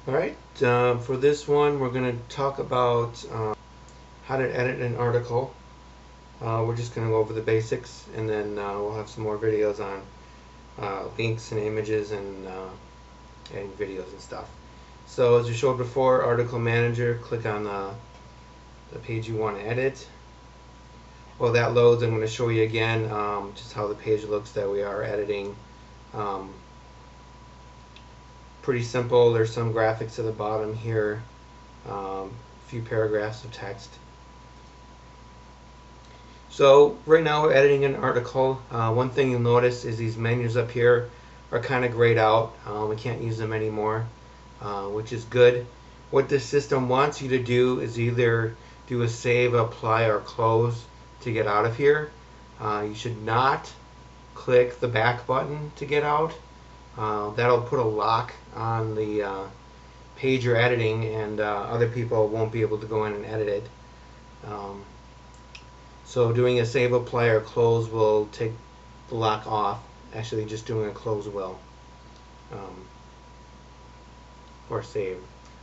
Alright, for this one we're going to talk about how to edit an article. We're just going to go over the basics, and then we'll have some more videos on links and images and adding videos and stuff. So as we showed before, Article Manager, click on the page you want to edit. While that loads, I'm going to show you again just how the page looks that we are editing. Pretty simple. There's some graphics at the bottom here, a few paragraphs of text. So right now we're editing an article. One thing you'll notice is these menus up here are kind of grayed out. We can't use them anymore, which is good. What this system wants you to do is either do a save, apply, or close to get out of here. You should not click the back button to get out. That'll put a lock on the page you're editing, and other people won't be able to go in and edit it. So doing a save, apply, or close will take the lock off. Actually, just doing a close will. Or save.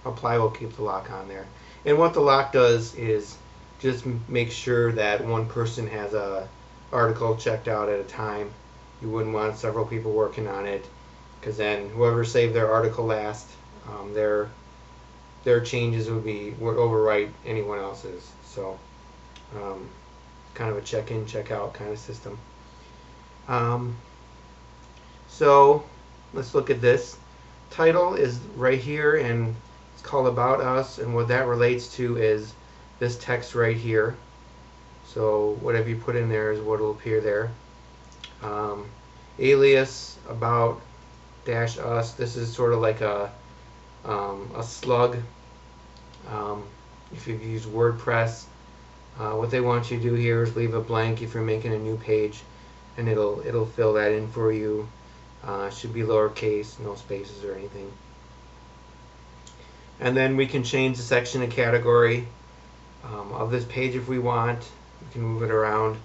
Apply will keep the lock on there. And what the lock does is just make sure that one person has a article checked out at a time. You wouldn't want several people working on it, because then whoever saved their article last, their changes would overwrite anyone else's. So kind of a check-in, check-out kind of system. So let's look at this. Title is right here, and it's called About Us, and what that relates to is this text right here. So whatever you put in there is what will appear there. Alias, about dash us. This is sort of like a slug. If you've used WordPress, what they want you to do here is leave a blank if you're making a new page, and it'll fill that in for you. It should be lowercase, no spaces or anything. And then we can change the section and category of this page if we want. We can move it around.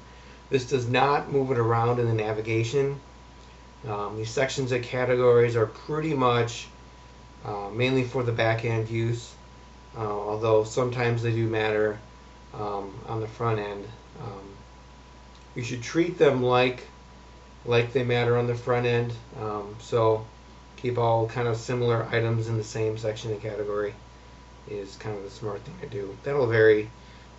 This does not move it around in the navigation. These sections and categories are pretty much mainly for the back-end use, although sometimes they do matter on the front end. You should treat them like they matter on the front end. So keep all kind of similar items in the same section and category is kind of the smart thing to do. That'll vary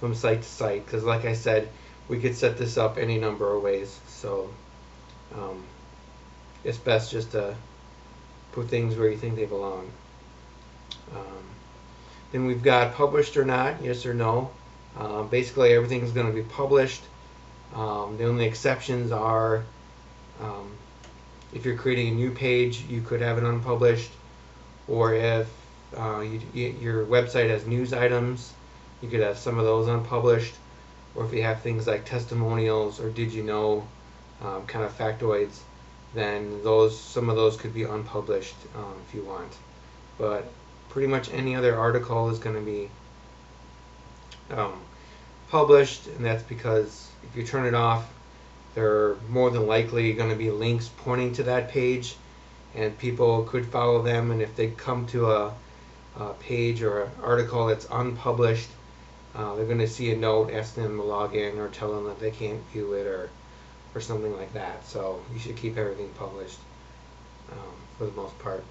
from site to site, because like I said, we could set this up any number of ways. So it's best just to put things where you think they belong. Then we've got published or not, yes or no. Basically everything's going to be published. The only exceptions are if you're creating a new page, you could have it unpublished, or if your website has news items, you could have some of those unpublished, or if you have things like testimonials or did you know kind of factoids, then some of those could be unpublished if you want. But pretty much any other article is going to be published, and that's because if you turn it off, there are more than likely going to be links pointing to that page, and people could follow them, and if they come to a page or an article that's unpublished, they're going to see a note asking them to log in or tell them that they can't view it or something like that. So you should keep everything published for the most part.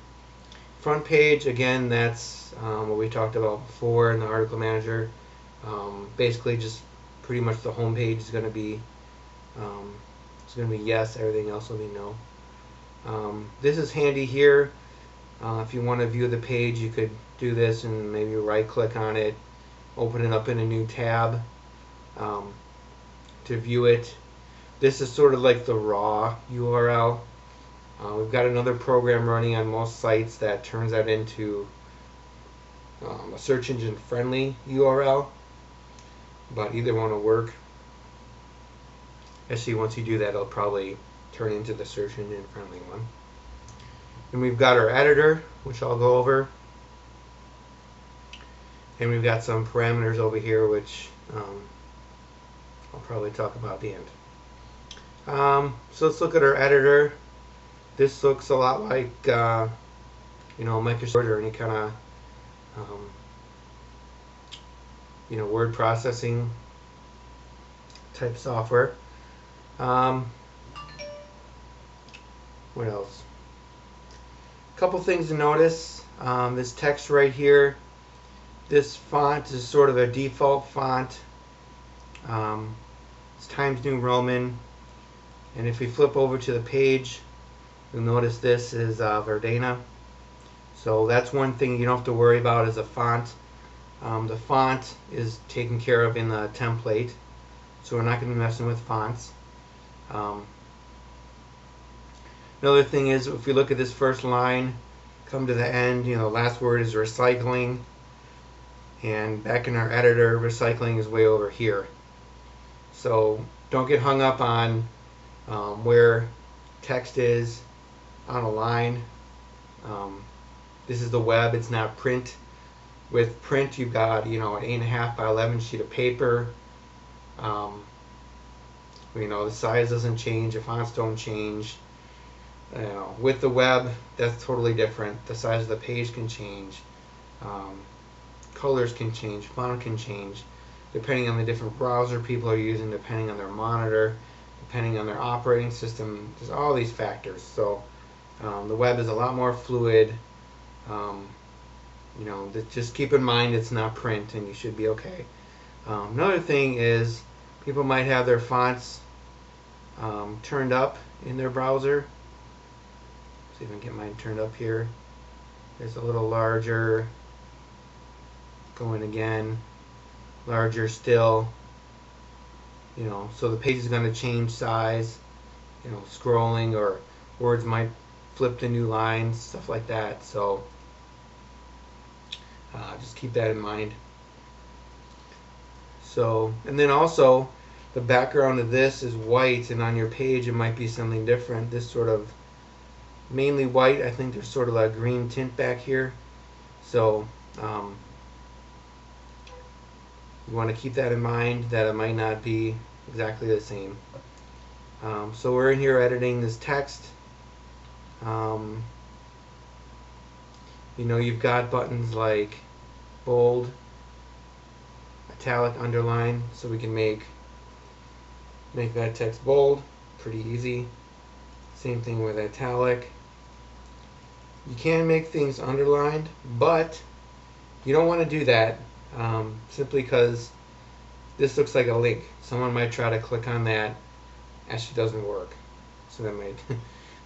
Front page, again, that's what we talked about before in the article manager. Basically just pretty much the home page is going to be yes, everything else will be no. This is handy here. If you want to view the page, you could do this and maybe right click on it, open it up in a new tab to view it. This is sort of like the raw URL. We've got another program running on most sites that turns that into a search engine friendly URL, but either one will work. Actually, once you do that, it'll probably turn into the search engine friendly one. And we've got our editor, which I'll go over, and we've got some parameters over here, which I'll probably talk about at the end. So let's look at our editor. This looks a lot like Microsoft or any kind of um, word processing type software. Um, what else? A couple things to notice. This text right here, this font is sort of a default font. It's Times New Roman. And if we flip over to the page, you'll notice this is Verdana. So that's one thing you don't have to worry about is a font. The font is taken care of in the template, so we're not going to be messing with fonts. Another thing is, if we look at this first line, come to the end, the last word is recycling, and back in our editor, recycling is way over here. So don't get hung up on where text is on a line. This is the web, it's not print. With print, you've got an 8.5 by 11 sheet of paper. The size doesn't change, the fonts don't change. With the web, that's totally different. The size of the page can change, colors can change, font can change, depending on the different browser people are using, depending on their monitor, depending on their operating system. There's all these factors. So the web is a lot more fluid. Just keep in mind it's not print, and you should be okay. Another thing is people might have their fonts turned up in their browser. See if I can get mine turned up here. There's a little larger, going again, larger still. So the page is going to change size. Scrolling, or words might flip to new lines, stuff like that. So just keep that in mind. So, and then also the background of this is white, and on your page it might be something different. This sort of mainly white. I think there's sort of a green tint back here. So you want to keep that in mind, that it might not be exactly the same. So we're in here editing this text. You've got buttons like bold, italic, underline, so we can make that text bold, pretty easy. Same thing with italic. You can make things underlined, but you don't want to do that simply because this looks like a link. Someone might try to click on that, actually doesn't work. So that might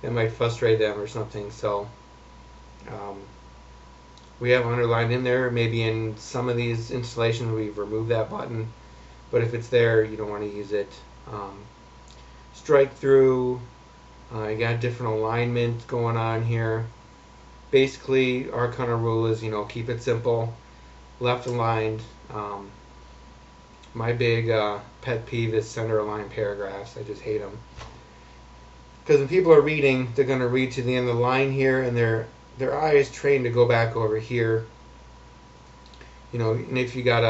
that might frustrate them or something. So we have underlined in there. Maybe in some of these installations we've removed that button, but if it's there, you don't want to use it. Strike through. You got different alignment going on here. Basically, our kind of rule is, keep it simple, left aligned. My big pet peeve is center aligned paragraphs. I just hate them. Because when people are reading, they're going to read to the end of the line here, and their eye is trained to go back over here. And if you got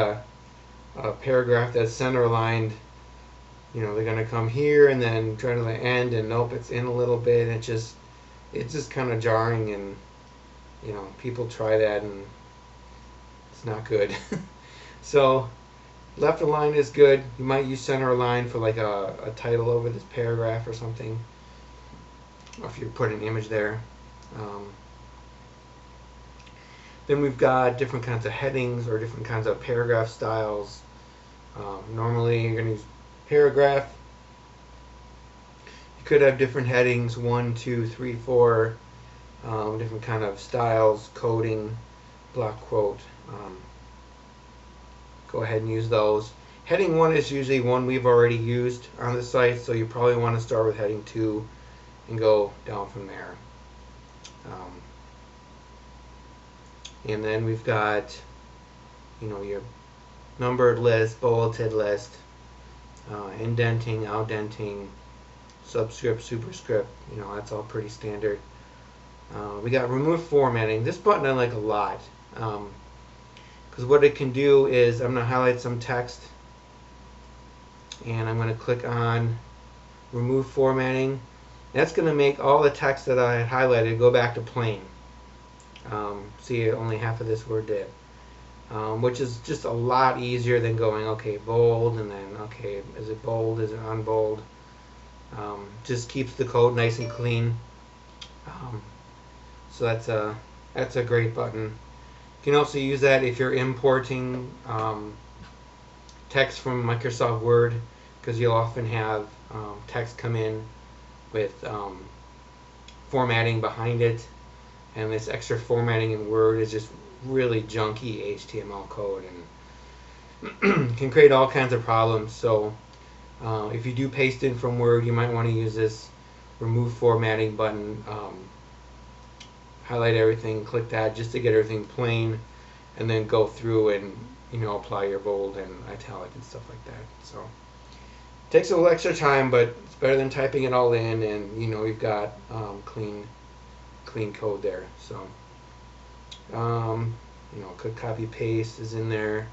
a paragraph that's center aligned, they're going to come here and then try to the end, and nope, it's in a little bit. It's just kind of jarring, and people try that and it's not good. So left align is good. You might use center align for like a title over this paragraph or something, or if you put an image there. Then we've got different kinds of headings or different kinds of paragraph styles. Normally you're going to use paragraph. You could have different headings, 1, 2, 3, 4, different kind of styles, coding, block quote. Go ahead and use those. Heading 1 is usually one we've already used on the site, so you probably want to start with heading 2 and go down from there. And then we've got, your numbered list, bulleted list, indenting, outdenting, subscript, superscript. That's all pretty standard. We got remove formatting. This button I like a lot, because what it can do is I'm going to highlight some text, and I'm going to click on remove formatting. That's going to make all the text that I had highlighted go back to plain. See, only half of this word did. which is just a lot easier than going, okay, bold, and then, okay, is it bold, is it unbold? Just keeps the code nice and clean. So that's a great button. You can also use that if you're importing text from Microsoft Word, because you'll often have text come in with formatting behind it, and this extra formatting in Word is just really junky HTML code and can create all kinds of problems. So if you do paste in from Word, you might want to use this remove formatting button. Highlight everything, click that just to get everything plain, and then go through and apply your bold and italic and stuff like that. So it takes a little extra time, but it's better than typing it all in, and you've got clean code there. So quick copy paste is in there.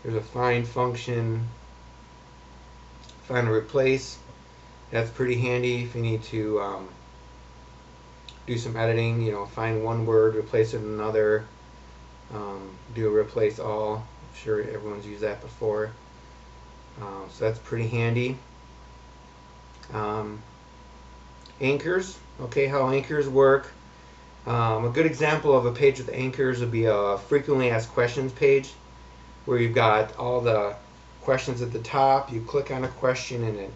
There's a find function, find and replace. That's pretty handy if you need to do some editing. Find one word, replace it with another. Do a replace all. I'm sure everyone's used that before. So that's pretty handy. Anchors. Okay, how anchors work. A good example of a page with anchors would be a frequently asked questions page, where you've got all the questions at the top. You click on a question and it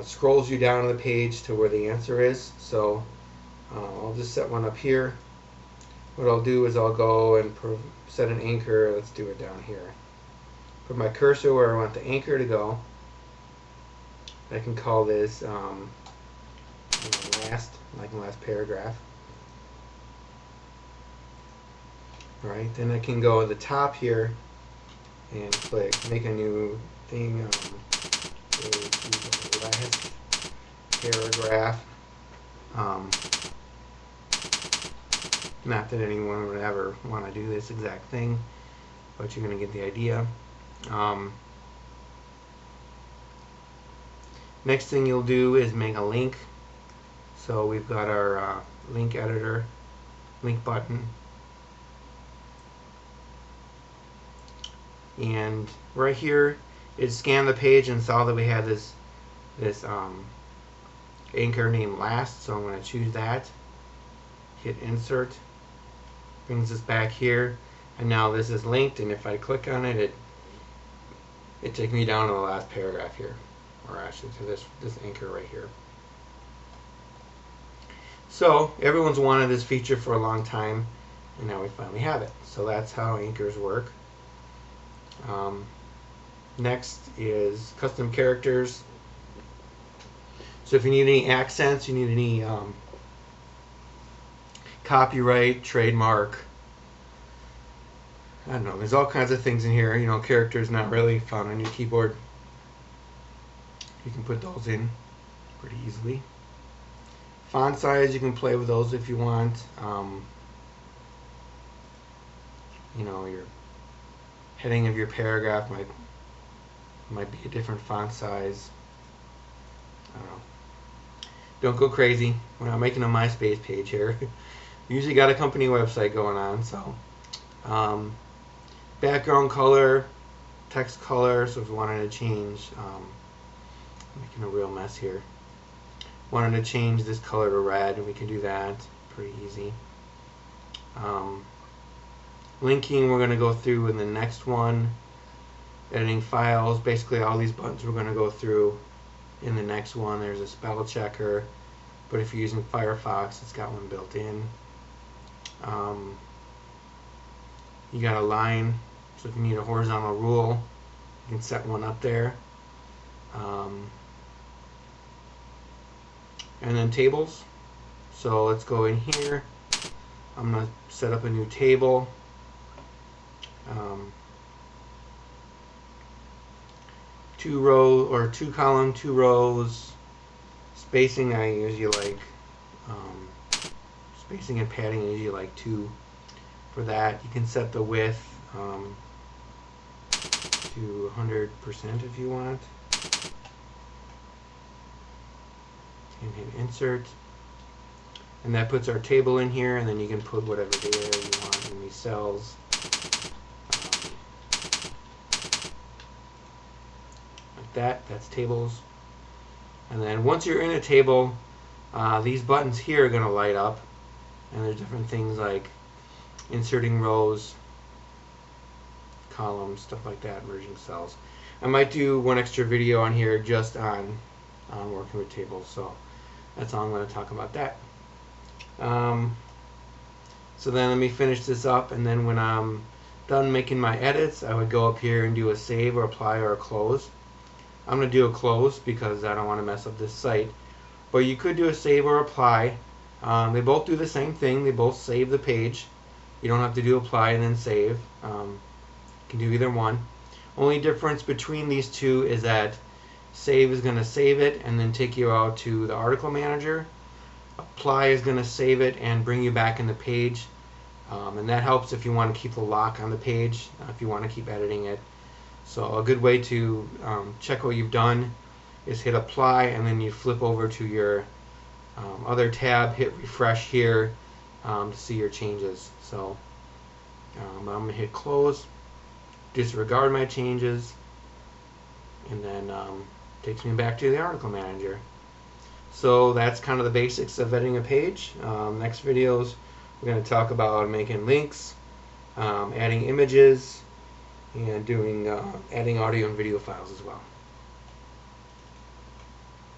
scrolls you down the page to where the answer is. So I'll just set one up here. What I'll do is I'll go and set an anchor. Let's do it down here. Put my cursor where I want the anchor to go. I can call this last paragraph. Alright, then I can go at the top here and click make a new thing. Last paragraph. Not that anyone would ever want to do this exact thing, but you're going to get the idea. Next thing you'll do is make a link. So we've got our link editor, link button, and right here is scan the page and saw that we had this anchor named last. So I'm going to choose that. Hit insert. Brings us back here, and now this is linked, and if I click on it, it takes me down to the last paragraph here, or actually to this anchor right here. So everyone's wanted this feature for a long time, and now we finally have it. So that's how anchors work. Next is custom characters. So if you need any accents, you need any copyright, trademark, I don't know, there's all kinds of things in here. Characters not really found on your keyboard. You can put those in pretty easily. Font size, you can play with those if you want. Your heading of your paragraph might be a different font size. I don't know. Don't go crazy. We're not making a Myspace page here. Usually got a company website going on. So background color, text color. So if you wanted to change, making a real mess here. Wanted to change this color to red, and we can do that. Pretty easy. Linking, we're going to go through in the next one. Editing files, basically all these buttons we're going to go through in the next one. There's a spell checker, but if you're using Firefox, it's got one built in. You got a line, so if you need a horizontal rule, you can set one up there. And then tables. So let's go in here. I'm going to set up a new table. Two row or two column, two rows. Spacing I usually like. Spacing and padding I usually like 2 for that. You can set the width to 100% if you want. And hit insert. And that puts our table in here, and then you can put whatever data you want in these cells. that. That's tables. And then once you're in a table, these buttons here are going to light up. And there's different things like inserting rows, columns, stuff like that, merging cells. I might do one extra video on here just on working with tables. So that's all I'm going to talk about that. So then let me finish this up, and then when I'm done making my edits, I would go up here and do a save or apply or a close. I'm going to do a close because I don't want to mess up this site. But you could do a save or apply. They both do the same thing. They both save the page. You don't have to do apply and then save. You can do either one. Only difference between these two is that save is going to save it and then take you out to the article manager. Apply is going to save it and bring you back in the page. And that helps if you want to keep the lock on the page, if you want to keep editing it. So a good way to check what you've done is hit apply, and then you flip over to your other tab, hit refresh here to see your changes. So I'm going to hit close, disregard my changes, and then takes me back to the article manager. So that's kind of the basics of editing a page. Next videos we're going to talk about making links, adding images, and doing adding audio and video files as well.